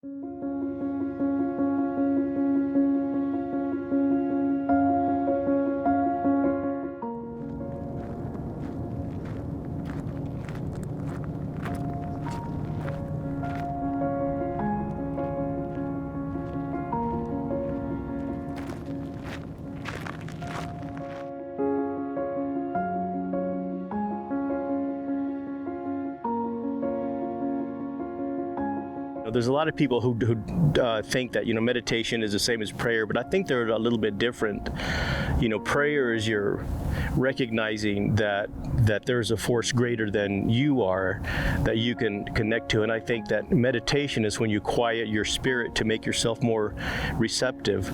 There's a lot of people who think that, meditation is the same as prayer, but I think they're a little bit different. Prayer is you're recognizing that there's a force greater than you are that you can connect to. And I think that meditation is when you quiet your spirit to make yourself more receptive.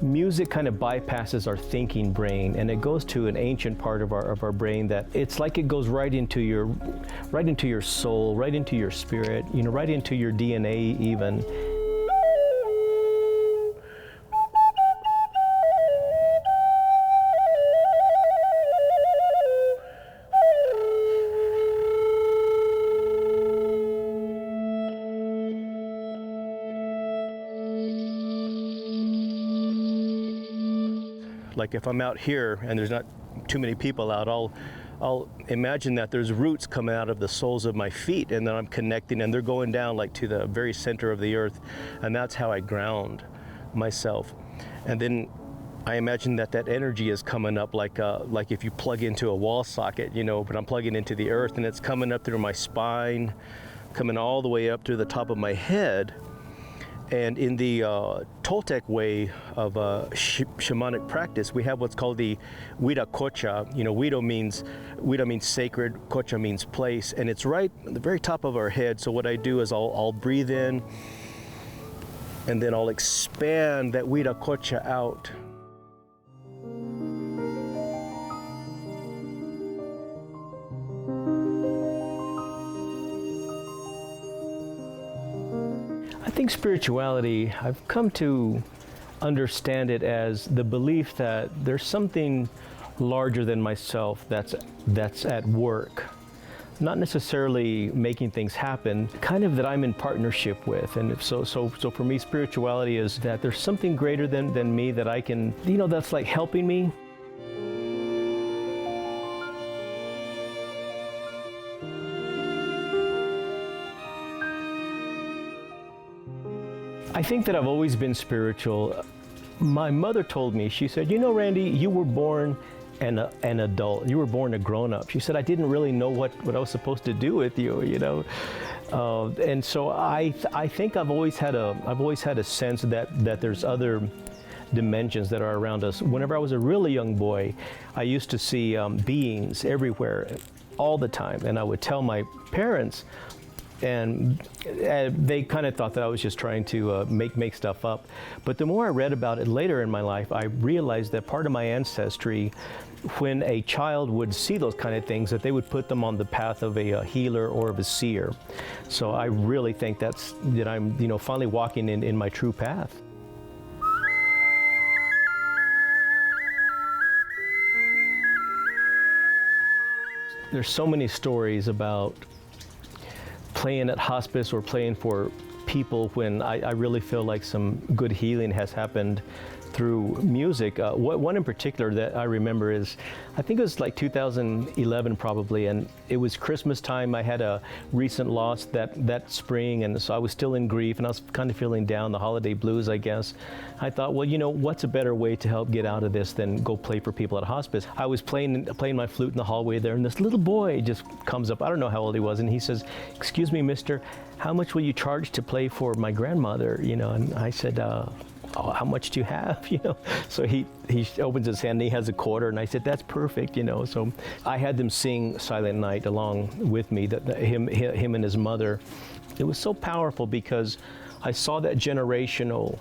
Music kind of bypasses our thinking brain, and it goes to an ancient part of our brain that it's like it goes right into your soul, right into your spirit, right into your DNA even. Like if I'm out here and there's not too many people out, I'll imagine that there's roots coming out of the soles of my feet, and then I'm connecting, and they're going down like to the very center of the earth, and that's how I ground myself. And then I imagine that energy is coming up like if you plug into a wall socket, but I'm plugging into the earth, and it's coming up through my spine, coming all the way up to the top of my head. And in the Toltec way of shamanic practice, we have what's called the Wida Kocha. Wida means sacred, Kocha means place, and it's right at the very top of our head. So what I do is I'll breathe in, and then I'll expand that Wida Kocha out. I think spirituality, I've come to understand it as the belief that there's something larger than myself that's at work. Not necessarily making things happen, kind of that I'm in partnership with. And so for me, spirituality is that there's something greater than me that I can, that's like helping me. I think that I've always been spiritual. My mother told me, she said, Randy, you were born an adult. You were born a grown-up. She said, I didn't really know what I was supposed to do with you, and so I think I've always had a sense that there's other dimensions that are around us. Whenever I was a really young boy, I used to see beings everywhere all the time, and I would tell my parents, and they kind of thought that I was just trying to make stuff up. But the more I read about it later in my life, I realized that part of my ancestry, when a child would see those kind of things, that they would put them on the path of a healer or of a seer. So I really think that I'm finally walking in my true path. There's so many stories about playing at hospice or playing for people when I really feel like some good healing has happened through music. One in particular that I remember is, I think it was like 2011 probably, and it was Christmas time. I had a recent loss that spring, and so I was still in grief, and I was kind of feeling down, the holiday blues, I guess. I thought, well, what's a better way to help get out of this than go play for people at hospice? I was playing my flute in the hallway there, and this little boy just comes up. I don't know how old he was, and he says, "Excuse me, mister, how much will you charge to play for my grandmother?" And I said, "Oh, how much do you have?" So he opens his hand and he has a quarter, and I said, "That's perfect." So I had them sing Silent Night along with me, him and his mother. It was so powerful because I saw that generational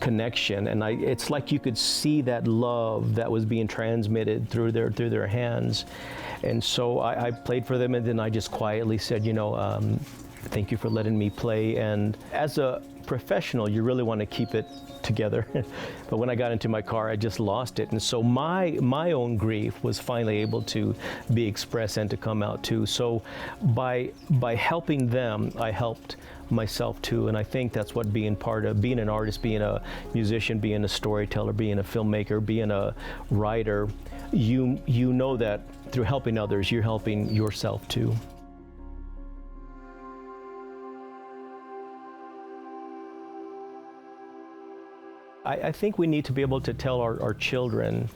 connection, and it's like you could see that love that was being transmitted through their hands. And so I played for them, and then I just quietly said, Thank you for letting me play. And as a professional, you really want to keep it together. But when I got into my car, I just lost it. And so my own grief was finally able to be expressed and to come out too. So by helping them, I helped myself too. And I think that's what being an artist, being a musician, being a storyteller, being a filmmaker, being a writer, you know that through helping others, you're helping yourself too. I think we need to be able to tell our children,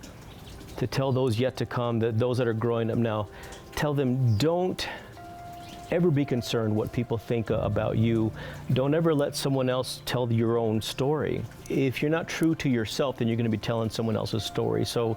to tell those yet to come, those that are growing up now, tell them, don't ever be concerned what people think about you. Don't ever let someone else tell your own story. If you're not true to yourself, then you're going to be telling someone else's story. So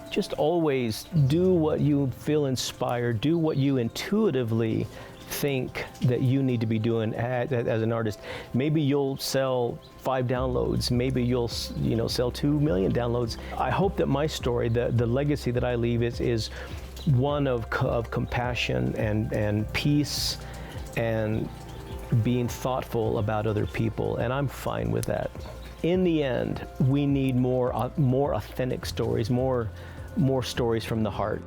just always do what you feel inspired, do what you intuitively think that you need to be doing as an artist. Maybe you'll sell 5 downloads, maybe you'll sell 2 million downloads. I hope that my story, the legacy that I leave is one of compassion and peace and being thoughtful about other people, and I'm fine with that. In the end, we need more authentic stories, more stories from the heart.